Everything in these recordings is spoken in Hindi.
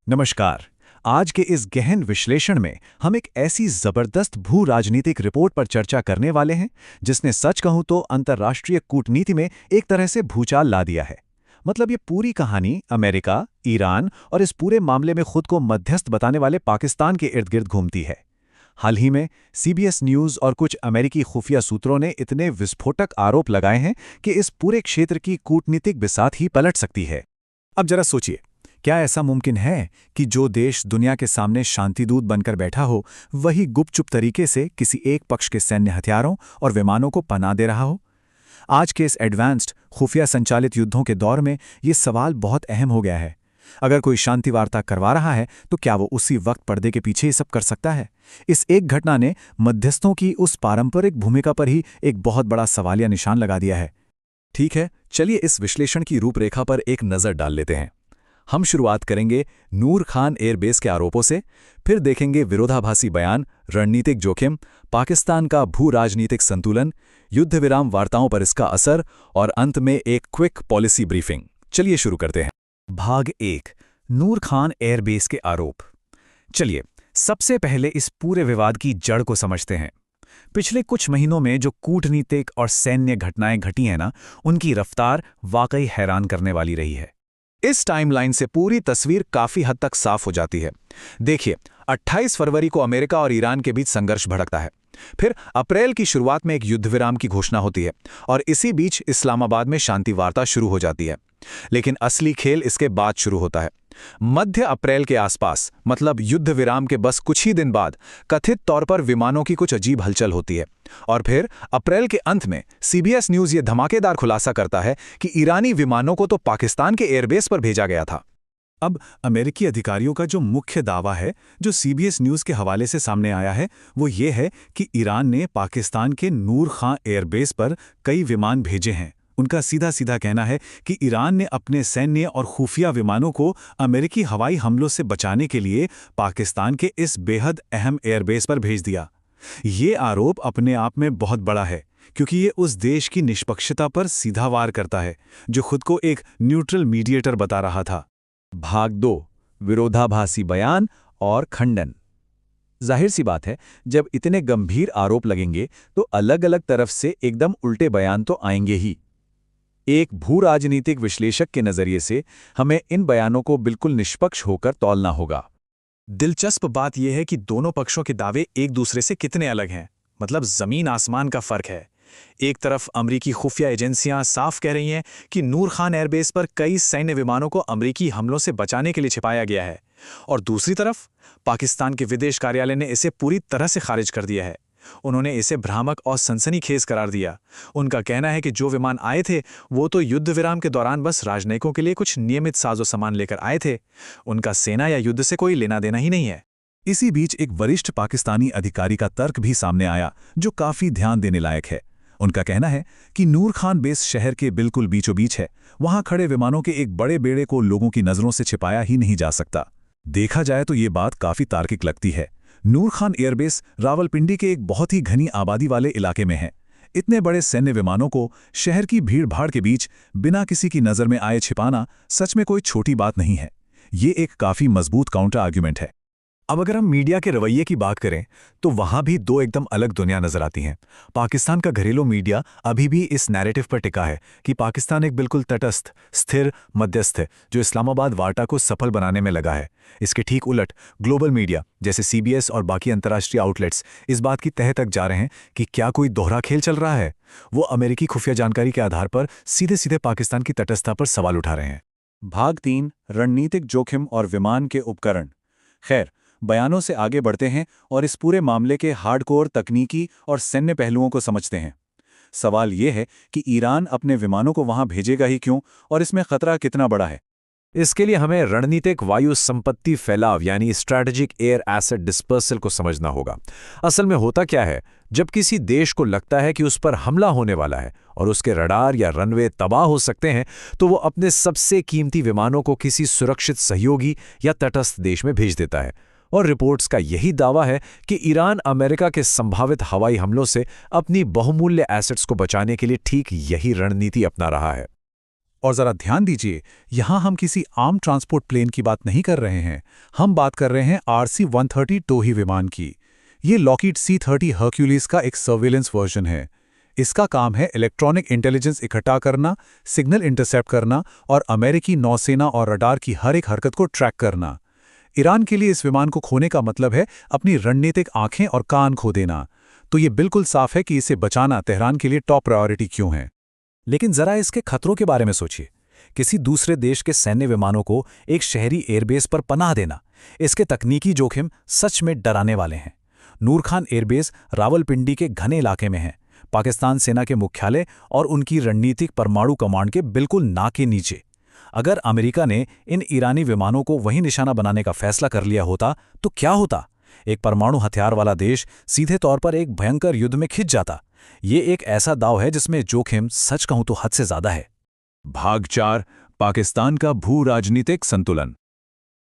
नमस्कार। आज के इस गहन विश्लेषण में हम एक ऐसी जबरदस्त भू राजनीतिक रिपोर्ट पर चर्चा करने वाले हैं जिसने सच कहूं तो अंतर्राष्ट्रीय कूटनीति में एक तरह से भूचाल ला दिया है। मतलब ये पूरी कहानी अमेरिका, ईरान और इस पूरे मामले में खुद को मध्यस्थ बताने वाले पाकिस्तान के इर्द गिर्द घूमती है। हाल ही में सीबीएस न्यूज़ और कुछ अमेरिकी खुफिया सूत्रों ने इतने विस्फोटक आरोप लगाए हैं कि इस पूरे क्षेत्र की कूटनीतिक बिसात ही पलट सकती है। अब जरा सोचिए, क्या ऐसा मुमकिन है कि जो देश दुनिया के सामने शांतिदूत बनकर बैठा हो, वही गुपचुप तरीके से किसी एक पक्ष के सैन्य हथियारों और विमानों को पनाह दे रहा हो? आज के इस एडवांस्ड खुफिया संचालित युद्धों के दौर में ये सवाल बहुत अहम हो गया है। अगर कोई शांति वार्ता करवा रहा है तो क्या वो उसी वक्त पर्दे के पीछे ही सब कर सकता है? इस एक घटना ने मध्यस्थों की उस पारंपरिक भूमिका पर ही एक बहुत बड़ा सवालिया निशान लगा दिया है। ठीक है, चलिए इस विश्लेषण की रूपरेखा पर एक नज़र डाल लेते हैं। हम शुरुआत करेंगे नूर खान एयरबेस के आरोपों से, फिर देखेंगे विरोधाभासी बयान, रणनीतिक जोखिम, पाकिस्तान का भू राजनीतिक संतुलन, युद्ध विराम वार्ताओं पर इसका असर और अंत में एक क्विक पॉलिसी ब्रीफिंग। चलिए शुरू करते हैं। भाग 1, नूर खान एयरबेस के आरोप। चलिए सबसे पहले इस पूरे विवाद की जड़ को समझते हैं। पिछले कुछ महीनों में जो कूटनीतिक और सैन्य घटनाएं घटी हैं ना, उनकी रफ्तार वाकई हैरान करने वाली रही है। इस टाइमलाइन से पूरी तस्वीर काफी हद तक साफ हो जाती है। देखिए, 28 फरवरी को अमेरिका और ईरान के बीच संघर्ष भड़कता है। फिर अप्रैल की शुरुआत में एक युद्ध विराम की घोषणा होती है और इसी बीच इस्लामाबाद में शांति वार्ता शुरू हो जाती है। लेकिन असली खेल इसके बाद शुरू होता है। मध्य अप्रैल के आसपास, मतलब युद्ध विराम के बस कुछ ही दिन बाद, कथित तौर पर विमानों की कुछ अजीब हलचल होती है। और फिर अप्रैल के अंत में सीबीएस न्यूज़ ये धमाकेदार खुलासा करता है कि ईरानी विमानों को तो पाकिस्तान के एयरबेस पर भेजा गया था। अब अमेरिकी अधिकारियों का जो मुख्य दावा है, जो सीबीएस न्यूज़ के हवाले से सामने आया है, वो ये है कि ईरान ने पाकिस्तान के नूर खां एयरबेस पर कई विमान भेजे हैं। उनका सीधा सीधा कहना है कि ईरान ने अपने सैन्य और खुफिया विमानों को अमेरिकी हवाई हमलों से बचाने के लिए पाकिस्तान के इस बेहद अहम एयरबेस पर भेज दिया। ये आरोप अपने आप में बहुत बड़ा है, क्योंकि ये उस देश की निष्पक्षता पर सीधा वार करता है जो खुद को एक न्यूट्रल मीडिएटर बता रहा था। भाग 2, विरोधाभासी बयान और खंडन। जाहिर सी बात है, जब इतने गंभीर आरोप लगेंगे तो अलग अलग तरफ से एकदम उल्टे बयान तो आएंगे ही। एक भू राजनीतिक विश्लेषक के नजरिए से हमें इन बयानों को बिल्कुल निष्पक्ष होकर तौलना होगा। दिलचस्प बात यह है कि दोनों पक्षों के दावे एक दूसरे से कितने अलग हैं, मतलब जमीन आसमान का फर्क है। एक तरफ अमरीकी खुफिया एजेंसियां साफ कह रही हैं कि नूर खान एयरबेस पर कई सैन्य विमानों को अमरीकी हमलों से बचाने के लिए छिपाया गया है, और दूसरी तरफ पाकिस्तान के विदेश कार्यालय ने इसे पूरी तरह से खारिज कर दिया है। उन्होंने इसे भ्रामक और सनसनीखेज करार दिया। उनका कहना है कि जो विमान आए थे वो तो युद्ध विराम के दौरान बस राजनयिकों के लिए कुछ नियमित साजो सामान लेकर आए थे। उनका सेना या युद्ध से कोई लेना देना ही नहीं है। इसी बीच एक वरिष्ठ पाकिस्तानी अधिकारी का तर्क भी सामने आया जो काफी ध्यान देने लायक है। उनका कहना है कि नूर खान बेस शहर के बिल्कुल बीचों बीच है। वहां खड़े विमानों के एक बड़े बेड़े को लोगों की नजरों से छिपाया ही नहीं जा सकता। देखा जाए तो ये बात काफी तार्किक लगती है। नूर खान एयरबेस रावलपिंडी के एक बहुत ही घनी आबादी वाले इलाके में है। इतने बड़े सैन्य विमानों को शहर की भीड़ भाड़ के बीच बिना किसी की नजर में आए छिपाना सच में कोई छोटी बात नहीं है। ये एक काफी मजबूत काउंटर आर्ग्यूमेंट है। अब अगर हम मीडिया के रवैये की बात करें तो वहां भी दो एकदम अलग दुनिया नजर आती हैं। पाकिस्तान का घरेलू मीडिया अभी भी इस नैरेटिव पर टिका है कि पाकिस्तान एक बिल्कुल तटस्थ, स्थिर मध्यस्थ है जो इस्लामाबाद वार्ता को सफल बनाने में लगा है। इसके ठीक उलट ग्लोबल मीडिया जैसे सीबीएस और बाकी अंतर्राष्ट्रीय आउटलेट्स इस बात की तह तक जा रहे हैं कि क्या कोई दोहरा खेल चल रहा है। वो अमेरिकी खुफिया जानकारी के आधार पर सीधे सीधे पाकिस्तान की तटस्थता पर सवाल उठा रहे हैं। भाग 3, रणनीतिक जोखिम और विमान के उपकरण। खैर, बयानों से आगे बढ़ते हैं और इस पूरे मामले के हार्डकोर तकनीकी और सैन्य पहलुओं को समझते हैं। सवाल यह है कि ईरान अपने विमानों को वहां भेजेगा ही क्यों और इसमें खतरा कितना बड़ा है। इसके लिए हमें रणनीतिक वायु संपत्ति फैलाव यानी स्ट्रैटेजिक एयर एसेट डिस्पर्सल को समझना होगा। असल में होता क्या है, जब किसी देश को लगता है कि उस पर हमला होने वाला है और उसके रडार या रनवे तबाह हो सकते हैं, तो वो अपने सबसे कीमती विमानों को किसी सुरक्षित सहयोगी या तटस्थ देश में भेज देता है। और रिपोर्ट्स का यही दावा है कि ईरान अमेरिका के संभावित हवाई हमलों से अपनी बहुमूल्य एसेट्स को बचाने के लिए ठीक यही रणनीति अपना रहा है। और ज़रा ध्यान दीजिए, यहाँ हम किसी आम ट्रांसपोर्ट प्लेन की बात नहीं कर रहे हैं। हम बात कर रहे हैं RC-130 टोही विमान की। ये लॉकहीड C-30 हर्क्यूलिस का एक सर्विलेंस वर्जन है। इसका काम है इलेक्ट्रॉनिक इंटेलिजेंस इकट्ठा करना, सिग्नल इंटरसेप्ट करना और अमेरिकी नौसेना और रडार की हर एक हरकत को ट्रैक करना। ईरान के लिए इस विमान को खोने का मतलब है अपनी रणनीतिक आंखें और कान खो देना। तो ये बिल्कुल साफ है कि इसे बचाना तेहरान के लिए टॉप प्रायोरिटी क्यों है। लेकिन जरा इसके खतरों के बारे में सोचिए। किसी दूसरे देश के सैन्य विमानों को एक शहरी एयरबेस पर पनाह देना, इसके तकनीकी जोखिम सच में डराने वाले हैं। नूर खान एयरबेस रावलपिंडी के घने इलाके में है, पाकिस्तान सेना के मुख्यालय और उनकी रणनीतिक परमाणु कमांड के बिल्कुल ना के नीचे। अगर अमेरिका ने इन ईरानी विमानों को वही निशाना बनाने का फैसला कर लिया होता तो क्या होता? एक परमाणु हथियार वाला देश सीधे तौर पर एक भयंकर युद्ध में खिंच जाता। ये एक ऐसा दांव है जिसमें जोखिम सच कहूं तो हद से ज्यादा है। भाग 4, पाकिस्तान का भू राजनीतिक संतुलन।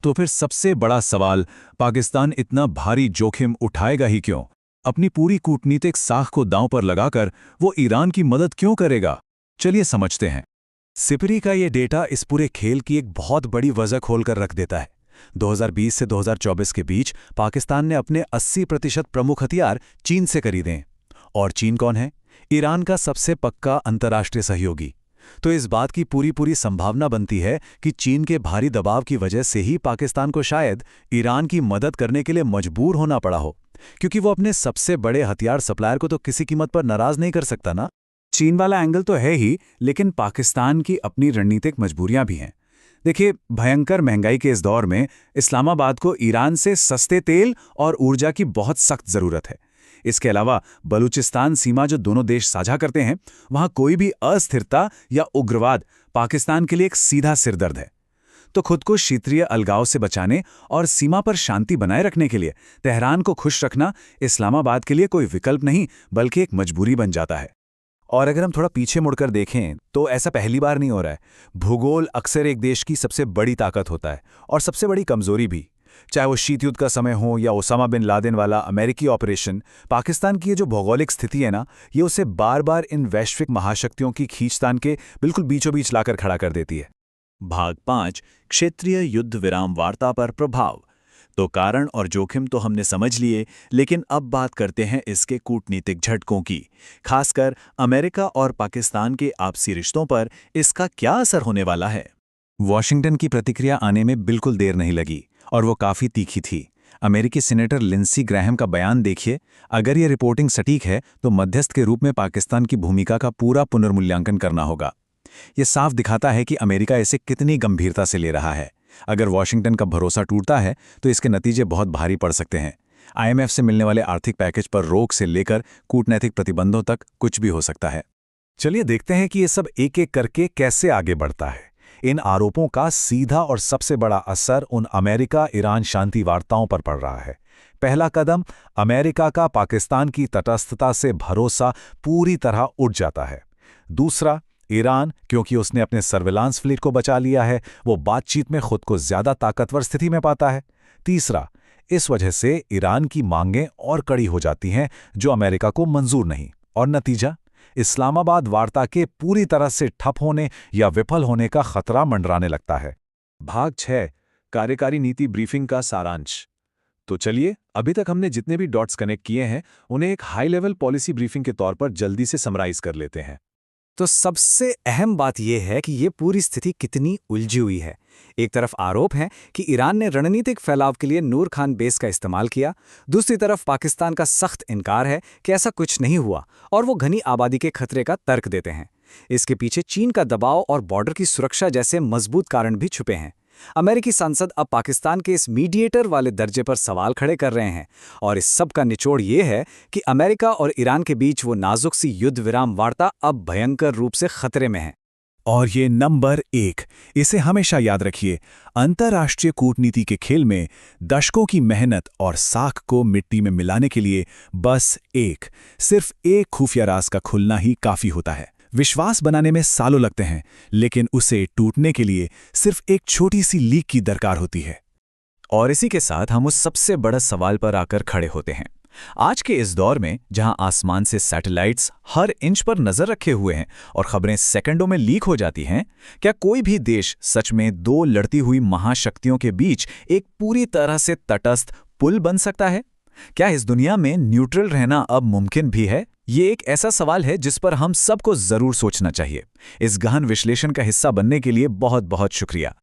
तो फिर सबसे बड़ा सवाल, पाकिस्तान इतना भारी जोखिम उठाएगा ही क्यों? अपनी पूरी कूटनीतिक साख को दांव पर लगाकर वो ईरान की मदद क्यों करेगा? चलिए समझते हैं। सिपरी का ये डेटा इस पूरे खेल की एक बहुत बड़ी वजह खोलकर रख देता है। 2020 से 2024 के बीच पाकिस्तान ने अपने 80% प्रमुख हथियार चीन से खरीदे हैं। और चीन कौन है? ईरान का सबसे पक्का अंतर्राष्ट्रीय सहयोगी। तो इस बात की पूरी संभावना बनती है कि चीन के भारी दबाव की वजह से ही पाकिस्तान को शायद ईरान की मदद करने के लिए मजबूर होना पड़ा हो, क्योंकि वो अपने सबसे बड़े हथियार सप्लायर को तो किसी कीमत पर नाराज नहीं कर सकता ना। चीन वाला एंगल तो है ही, लेकिन पाकिस्तान की अपनी रणनीतिक मजबूरियां भी हैं। देखिए, भयंकर महंगाई के इस दौर में इस्लामाबाद को ईरान से सस्ते तेल और ऊर्जा की बहुत सख्त जरूरत है। इसके अलावा बलूचिस्तान सीमा जो दोनों देश साझा करते हैं, वहां कोई भी अस्थिरता या उग्रवाद पाकिस्तान के लिए एक सीधा सिरदर्द है। तो खुद को क्षेत्रीय अलगाव से बचाने और सीमा पर शांति बनाए रखने के लिए तेहरान को खुश रखना इस्लामाबाद के लिए कोई विकल्प नहीं, बल्कि एक मजबूरी बन जाता है। और अगर हम थोड़ा पीछे मुड़कर देखें तो ऐसा पहली बार नहीं हो रहा है। भूगोल अक्सर एक देश की सबसे बड़ी ताकत होता है और सबसे बड़ी कमजोरी भी। चाहे वो शीत युद्ध का समय हो या ओसामा बिन लादेन वाला अमेरिकी ऑपरेशन, पाकिस्तान की ये जो भौगोलिक स्थिति है ना, ये उसे बार बार इन वैश्विक महाशक्तियों की खींचतान के बिल्कुल बीचों बीच लाकर खड़ा कर देती है। भाग 5, क्षेत्रीय युद्ध विराम वार्ता पर प्रभाव। तो कारण और जोखिम तो हमने समझ लिए, लेकिन अब बात करते हैं इसके कूटनीतिक झटकों की। खासकर अमेरिका और पाकिस्तान के आपसी रिश्तों पर इसका क्या असर होने वाला है। वॉशिंगटन की प्रतिक्रिया आने में बिल्कुल देर नहीं लगी और वो काफ़ी तीखी थी। अमेरिकी सीनेटर लिंडसे ग्रैहम का बयान देखिए। अगर ये रिपोर्टिंग सटीक है तो मध्यस्थ के रूप में पाकिस्तान की भूमिका का पूरा पुनर्मूल्यांकन करना होगा। ये साफ दिखाता है कि अमेरिका इसे कितनी गंभीरता से ले रहा है। अगर वॉशिंगटन का भरोसा टूटता है तो इसके नतीजे बहुत भारी पड़ सकते हैं। IMF से मिलने वाले आर्थिक पैकेज पर रोक से लेकर कूटनैतिक प्रतिबंधों तक कुछ भी हो सकता है। चलिए देखते हैं कि ये सब एक एक करके कैसे आगे बढ़ता है। इन आरोपों का सीधा और सबसे बड़ा असर उन अमेरिका ईरान शांति वार्ताओं पर पड़ रहा है। पहला कदम, अमेरिका का पाकिस्तान की तटस्थता से भरोसा पूरी तरह उठ जाता है। दूसरा, ईरान, क्योंकि उसने अपने सर्विलांस फ्लीट को बचा लिया है, वो बातचीत में खुद को ज्यादा ताकतवर स्थिति में पाता है। तीसरा, इस वजह से ईरान की मांगें और कड़ी हो जाती हैं जो अमेरिका को मंजूर नहीं। और नतीजा, इस्लामाबाद वार्ता के पूरी तरह से ठप होने या विफल होने का खतरा मंडराने लगता है। भाग 6, कार्यकारी नीति ब्रीफिंग का सारांश। तो चलिए, अभी तक हमने जितने भी डॉट्स कनेक्ट किए हैं उन्हें एक हाई लेवल पॉलिसी ब्रीफिंग के तौर पर जल्दी से समराइज कर लेते हैं। तो सबसे अहम बात यह है कि ये पूरी स्थिति कितनी उलझी हुई है। एक तरफ आरोप है कि ईरान ने रणनीतिक फैलाव के लिए नूर खान बेस का इस्तेमाल किया, दूसरी तरफ पाकिस्तान का सख्त इनकार है कि ऐसा कुछ नहीं हुआ और वो घनी आबादी के खतरे का तर्क देते हैं। इसके पीछे चीन का दबाव और बॉर्डर की सुरक्षा जैसे मजबूत कारण भी छुपे हैं। अमेरिकी सांसद अब पाकिस्तान के इस मीडिएटर वाले दर्जे पर सवाल खड़े कर रहे हैं और इस सब का निचोड़ ये है कि अमेरिका और ईरान के बीच वो नाजुक सी युद्ध विराम वार्ता अब भयंकर रूप से खतरे में है। और ये नंबर 1, इसे हमेशा याद रखिए, अंतर्राष्ट्रीय कूटनीति के खेल में दशकों की मेहनत और साख को मिट्टी में मिलाने के लिए बस सिर्फ एक खुफिया राज का खुलना ही काफी होता है। विश्वास बनाने में सालों लगते हैं, लेकिन उसे टूटने के लिए सिर्फ एक छोटी सी लीक की दरकार होती है। और इसी के साथ हम उस सबसे बड़ा सवाल पर आकर खड़े होते हैं। आज के इस दौर में जहां आसमान से सैटेलाइट्स हर इंच पर नजर रखे हुए हैं और खबरें सेकंडों में लीक हो जाती हैं, क्या कोई भी देश सच में दो लड़ती हुई महाशक्तियों के बीच एक पूरी तरह से तटस्थ पुल बन सकता है? क्या इस दुनिया में न्यूट्रल रहना अब मुमकिन भी है? ये एक ऐसा सवाल है जिस पर हम सबको जरूर सोचना चाहिए। इस गहन विश्लेषण का हिस्सा बनने के लिए बहुत बहुत शुक्रिया।